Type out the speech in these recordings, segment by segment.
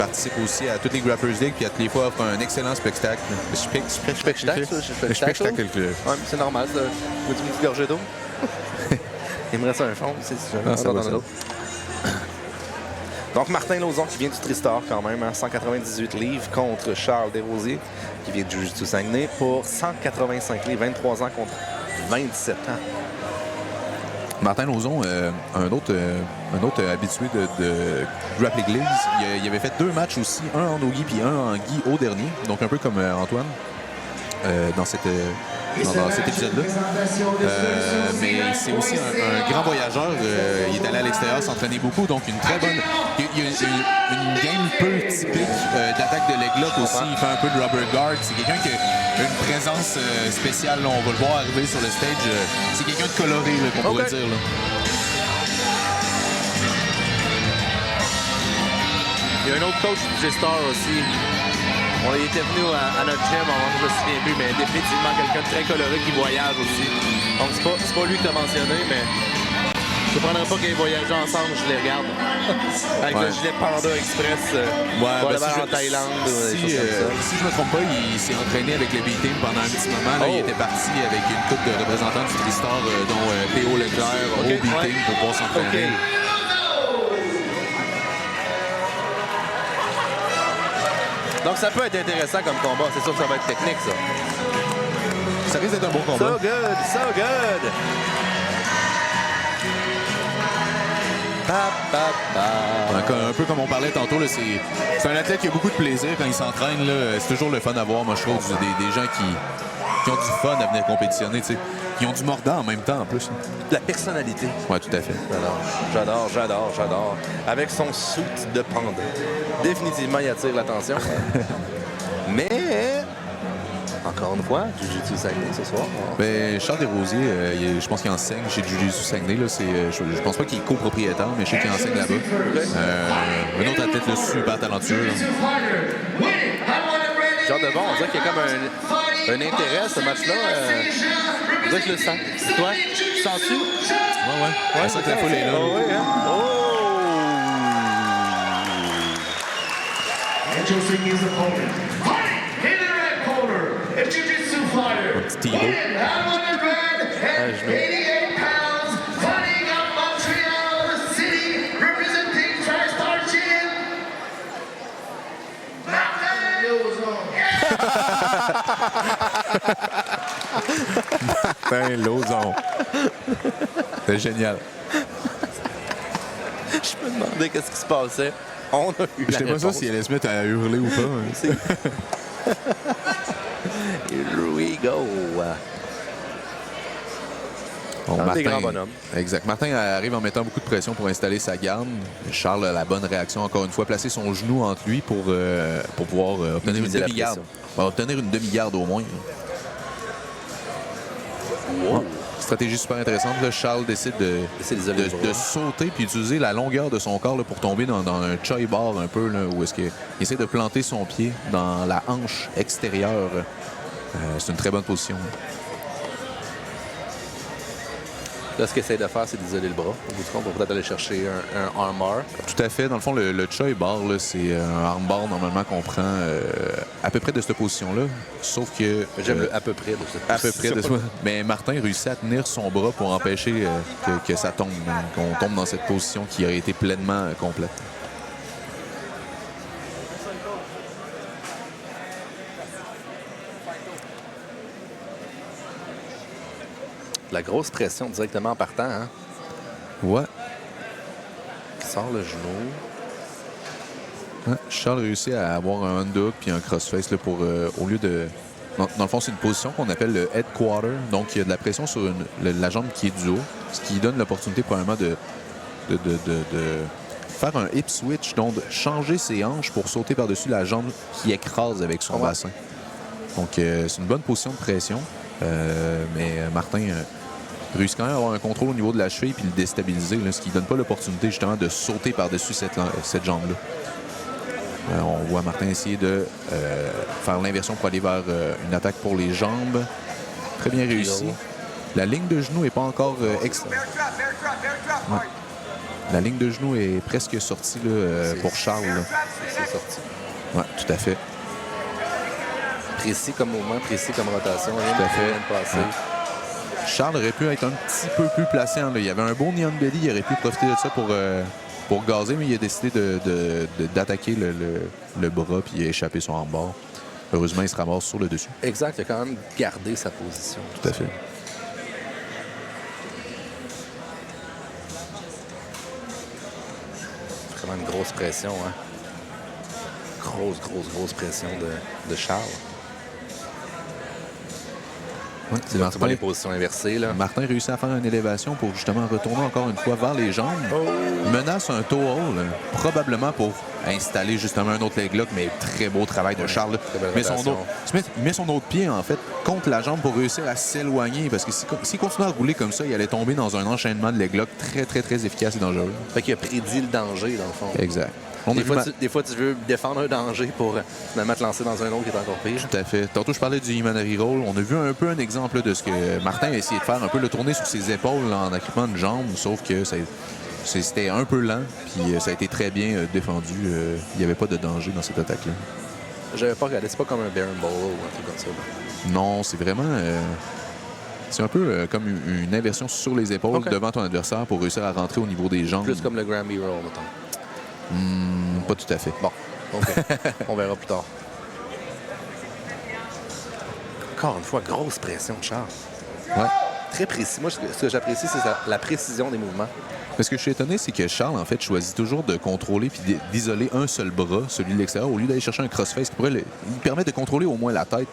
participe aussi à toutes les Grappers League puis à toutes les fois offre un excellent spectacle. Spectacle. Ouais, c'est normal, ça. Faut une petite gorgée d'eau. Il me reste un fond, c'est sûr. Donc, Martin Lauzon qui vient du Tristar quand même, hein, 198 livres contre Charles Desrosiers qui vient du Jiu-Jitsu Saguenay pour 185 livres, 23 ans contre 27 ans. Martin Lauzon, un autre habitué de Grappling Leagues, il avait fait 2 matchs aussi, un en no-gi puis un en gi au dernier, donc un peu comme Antoine dans cet épisode-là. Mais c'est aussi un grand voyageur. Il est allé à l'extérieur s'entraîner beaucoup, donc une très bonne... Il y a une game peu typique d'attaque de leg lock aussi. Il fait un peu de rubber guard. C'est quelqu'un qui a une présence spéciale. Là, on va le voir arriver sur le stage. C'est quelqu'un de coloré, qu'on pourrait dire. Là. Il y a un autre coach du G-Star aussi. On était venu à notre gym, je me souviens plus, mais définitivement quelqu'un de très coloré qui voyage aussi. Donc c'est pas lui que tu as mentionné, mais je ne prendrais pas qu'ils voyagent ensemble, je les regarde. Avec le gilet Panda Express pour aller en Thaïlande. Si je me trompe pas, il s'est entraîné avec le B-Team pendant un petit moment. Là, il était parti avec une couple de représentants du Tristar, dont P.O. Leclerc, au B-Team pour pouvoir s'entraîner. Donc, ça peut être intéressant comme combat. C'est sûr que ça va être technique, ça. Ça risque d'être un bon combat. So good, so good. Un peu comme on parlait tantôt, c'est un athlète qui a beaucoup de plaisir quand il s'entraîne. C'est toujours le fun à voir, moi, je trouve, des gens qui ont du fun à venir compétitionner, tu sais. Qui ont du mordant en même temps, en plus. La personnalité. Oui, tout à fait. J'adore. Avec son suit de panda. Définitivement, il attire l'attention. Mais, encore une fois, Jiu-Jitsu Saguenay ce soir. Ben, Charles Desrosiers, je pense qu'il enseigne chez Jiu-Jitsu Saguenay. Je pense pas qu'il est copropriétaire, mais je sais qu'il enseigne là-bas. Un autre athlète là, super talentueux. Genre de bon, on dirait qu'il y a comme un intérêt à ce match-là. On dirait que je le sens. C'est toi? Tu sens-tu? Ouais. C'est ça que la foule est là. Introducing his opponent. Fighting in the red corner, a jiu-jitsu fighter. Un petit Thibaut. Weighing 188 pounds, fighting out Montreal City, representing Tristar Gym. Martin Lauzon. Martin Lauzon. C'est génial. Je me demandais qu'est-ce qui se passait. On a eu Je sais pas ça si elle allait se mettre à hurler ou pas. Here we go. Bon, des grands bonhommes. Exact. Martin arrive en mettant beaucoup de pression pour installer sa garde. Charles a la bonne réaction, encore une fois, placer son genou entre lui pour pouvoir obtenir une demi-garde. Obtenir une demi-garde au moins. Wow. Stratégie super intéressante. Là, Charles décide de sauter puis utiliser la longueur de son corps là, pour tomber dans un choi bar un peu, là, où est-ce qu'il essaie de planter son pied dans la hanche extérieure. C'est une très bonne position. Là, ce qu'il essaie de faire, c'est d'isoler le bras. Au bout du compte, on va peut-être aller chercher un armbar. Tout à fait. Dans le fond, le choi bar, c'est un armbar normalement qu'on prend à peu près de cette position-là. Sauf que... J'aime le à peu près de cette position. À peu près de ça. Mais Martin réussit à tenir son bras pour empêcher que ça tombe, qu'on tombe dans cette position qui aurait été pleinement complète. La grosse pression directement en partant, hein? Ouais. Il sort le genou. Ouais. Charles réussit à avoir un underhook puis un crossface là, pour, au lieu de... Dans le fond, c'est une position qu'on appelle le head quarter. Donc, il y a de la pression sur la jambe qui est du haut, ce qui donne l'opportunité probablement de faire un hip switch, donc de changer ses hanches pour sauter par-dessus la jambe qui écrase avec son bassin. Donc, c'est une bonne position de pression. Mais Martin réussit quand même à avoir un contrôle au niveau de la cheville puis le déstabiliser, là, ce qui ne donne pas l'opportunité justement de sauter par-dessus cette jambe-là. On voit Martin essayer de faire l'inversion pour aller vers une attaque pour les jambes. Très bien réussi. La ligne de genou n'est pas encore La ligne de genoux est presque sortie là, pour Charles. Là. C'est sorti. Ouais, tout à fait. Précis comme mouvement, précis comme rotation. Tout à fait. Ouais. Charles aurait pu être un petit peu plus placé. Hein, là. Il y avait un bon Neon Belly. Il aurait pu profiter de ça pour gazer, mais il a décidé d'attaquer le bras puis échapper son armbar. Heureusement, il se ramasse sur le dessus. Exact. Il a quand même gardé sa position. Tout à fait. Vraiment une grosse pression. Hein? Grosse pression de Charles. Ouais, C'est dans les positions inversées. Là. Martin réussit à faire une élévation pour justement retourner encore une fois vers les jambes. Menace un toe hold, probablement pour installer justement un autre leg lock, mais très beau travail de Charles. Il met son autre pied, en fait, contre la jambe pour réussir à s'éloigner, parce que s'il continue à rouler comme ça, il allait tomber dans un enchaînement de leg lock très efficace et dangereux. Fait qu'il a prédit le danger, dans le fond. Exact. Des fois, tu veux défendre un danger pour finalement te lancer dans un autre qui est encore pire. Tout à fait. Tantôt, je parlais du Imanari Roll. On a vu un peu un exemple de ce que Martin a essayé de faire, un peu le tourner sur ses épaules en occupant une jambe, sauf que c'était un peu lent, puis ça a été très bien défendu. Il n'y avait pas de danger dans cette attaque-là. J'avais pas regardé, c'est pas comme un Baron Bolo ou un truc comme ça. Là. Non, c'est vraiment... c'est un peu comme une inversion sur les épaules devant ton adversaire pour réussir à rentrer au niveau des jambes. Plus comme le Granby Roll, mettons. Pas tout à fait. Bon, OK. On verra plus tard. Encore une fois, grosse pression de Charles. Ouais. Très précis. Moi, ce que j'apprécie, c'est la précision des mouvements. Mais ce que je suis étonné, c'est que Charles, en fait, choisit toujours de contrôler puis d'isoler un seul bras, celui de l'extérieur, au lieu d'aller chercher un crossface qui pourrait il permet de contrôler au moins la tête.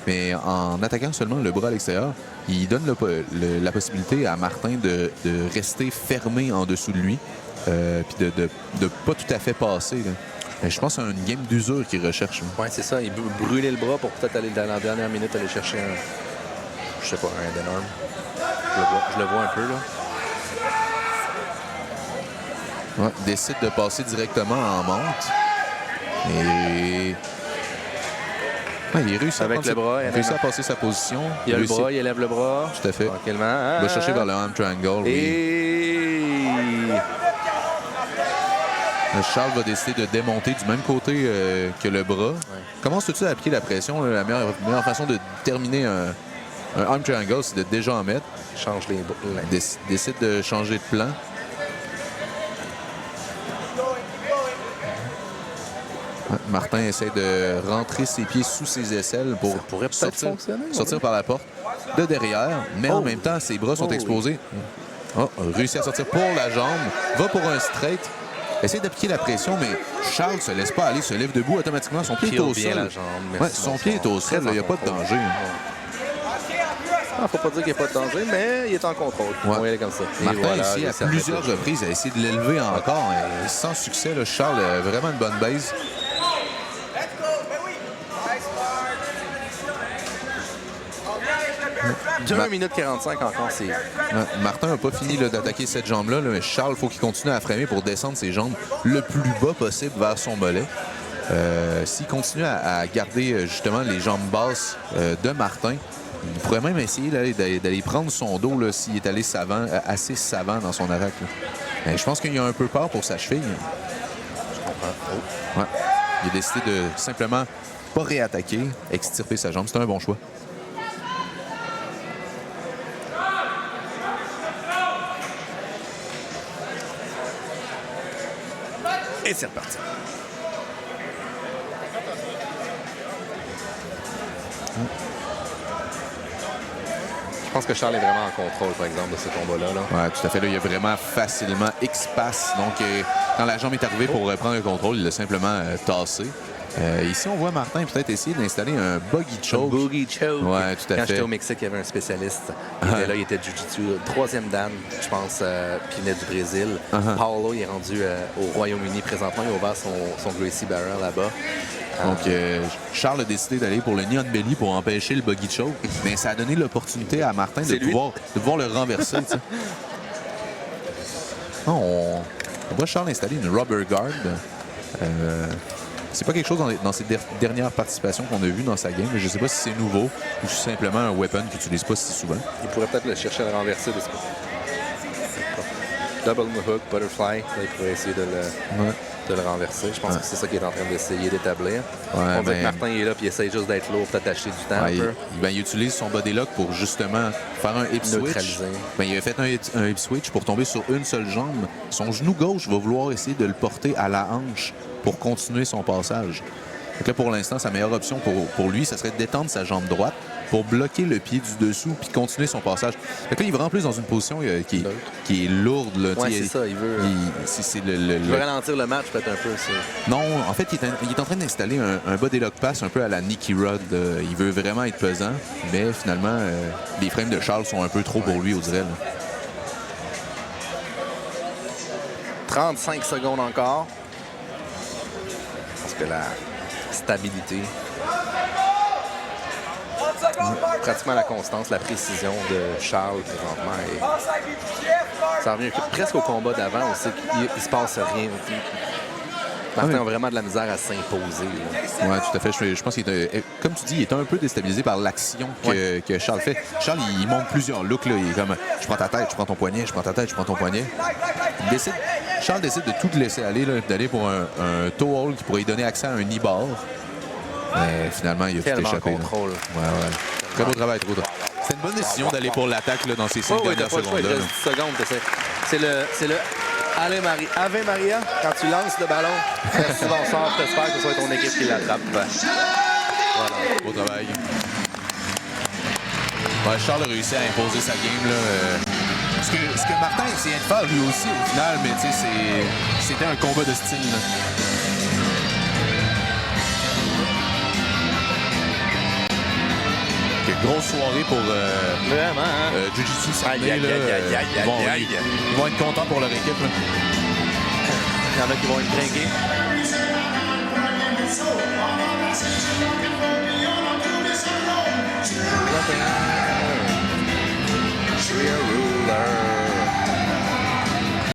Mais en attaquant seulement le bras à l'extérieur, il donne la possibilité à Martin de rester fermé en dessous de lui. Puis de pas tout à fait passer. Là. Je pense que c'est une game d'usure qu'il recherche. Oui, c'est ça. Il veut brûler le bras pour peut-être aller dans la dernière minute aller chercher un énorme. Je le vois un peu, là. Ouais, décide de passer directement en monte. Et... Ouais, il réussit avec le bras. Il réussit à passer sa position. Il a le bras, il élève le bras. Tout à fait. Tranquillement. Il va chercher vers le arm triangle. Charles va décider de démonter du même côté que le bras. Ouais. Commence tout de suite à appliquer la pression. La meilleure façon de terminer un arm triangle, c'est de déjà en mettre. Change les décide de changer de plan. Martin essaie de rentrer ses pieds sous ses aisselles pour sortir par la porte de derrière, mais en même temps, ses bras sont exposés. Réussit à sortir pour la jambe, va pour un straight. Essaye d'appliquer la pression, mais Charles ne se laisse pas aller, se lève debout automatiquement. Son pied est au sol. Son pied est au sol, il n'y a pas de danger. Il ne faut pas dire qu'il n'y a pas de danger, mais il est en contrôle. Ouais. On va y aller comme ça. Martin, ici, à plusieurs reprises, a essayé de l'élever encore. Et sans succès, là, Charles a vraiment une bonne base. 2 minutes 45 encore, c'est... Martin n'a pas fini d'attaquer cette jambe-là, mais Charles, il faut qu'il continue à framer pour descendre ses jambes le plus bas possible vers son mollet. S'il continue à garder justement les jambes basses de Martin, il pourrait même essayer d'aller prendre son dos s'il est allé assez savant dans son attaque. Je pense qu'il a un peu peur pour sa cheville. Je comprends. Ouais. Il a décidé de simplement pas réattaquer, extirper sa jambe. C'est un bon choix. Et c'est reparti. Je pense que Charles est vraiment en contrôle, par exemple, de ce combat-là. Oui, tout à fait. Là, il a vraiment facilement X-pass. Donc, quand la jambe est arrivée pour prendre le contrôle, il l'a simplement tassé. Ici, on voit Martin peut-être essayer d'installer un buggy choke. Un boogie choke. Oui, tout à fait. Quand j'étais au Mexique, il y avait un spécialiste. Il était là, il était jiu-jitsu. 3e dan, je pense, puis il venait du Brésil. Paulo, il est rendu au Royaume-Uni présentement. Il a ouvert son Gracie Barrel là-bas. Donc, Charles a décidé d'aller pour le Neon Belly pour empêcher le buggy choke. Mais ça a donné l'opportunité à Martin de pouvoir le renverser. On voit Charles installer une rubber guard. C'est pas quelque chose dans ses dernières participations qu'on a vu dans sa game, mais je sais pas si c'est nouveau ou si c'est simplement un weapon qu'il n'utilise pas si souvent. Il pourrait peut-être le chercher à le renverser de ce côté. double hook, butterfly. Là, il pourrait essayer de le renverser. Je pense que c'est ça qu'il est en train d'essayer d'établir. On dirait que Martin est là et il essaie juste d'être lourd, peut-être d'acheter du temps un peu. Il utilise son body lock pour justement faire un hip switch. Il avait fait un hip switch pour tomber sur une seule jambe. Son genou gauche va vouloir essayer de le porter à la hanche pour continuer son passage. Donc là, pour l'instant, sa meilleure option pour lui, ça serait de détendre sa jambe droite pour bloquer le pied du dessous puis continuer son passage. Donc là, il va en plus dans une position qui est lourde. Oui, c'est ça. Il veut, il veut ralentir le match peut-être un peu. Non, en fait, il est en train d'installer un body lock pass un peu à la Nicky Rod. Il veut vraiment être pesant, mais finalement, les frames de Charles sont un peu trop pour lui, on dirait. Là. 35 secondes encore. Parce que la stabilité, pratiquement la constance, la précision de Charles présentement. Et ça revient presque au combat d'avant aussi. Il se passe rien. Martin a vraiment de la misère à s'imposer. Oui, tout à fait. Je pense qu'il est, comme tu dis, il est un peu déstabilisé par l'action que Charles fait. Charles, il monte plusieurs looks. Là. Il est comme, je prends ta tête, je prends ton poignet, je prends ta tête, je prends ton poignet. Charles décide de tout laisser aller, d'aller pour un toe hold qui pourrait lui donner accès à un knee bar. Mais finalement, il a tout échappé. Contrôle. Très beau travail, trop. C'est une bonne décision d'aller pour l'attaque dans ces 5 dernières secondes. Il reste 10 secondes. C'est le Ave Maria, quand tu lances le ballon, si on sort, t'espères que ce soit ton équipe qui l'attrape. Voilà, beau travail. Charles a réussi à imposer sa game. Là, ce que Martin essayait de faire lui aussi au final, mais c'était un combat de style. Là. Grosse soirée pour vraiment, hein? Jiu-Jitsu Saturday. Ils vont être contents pour leur équipe. Là. Il y en a qui vont être trinqués.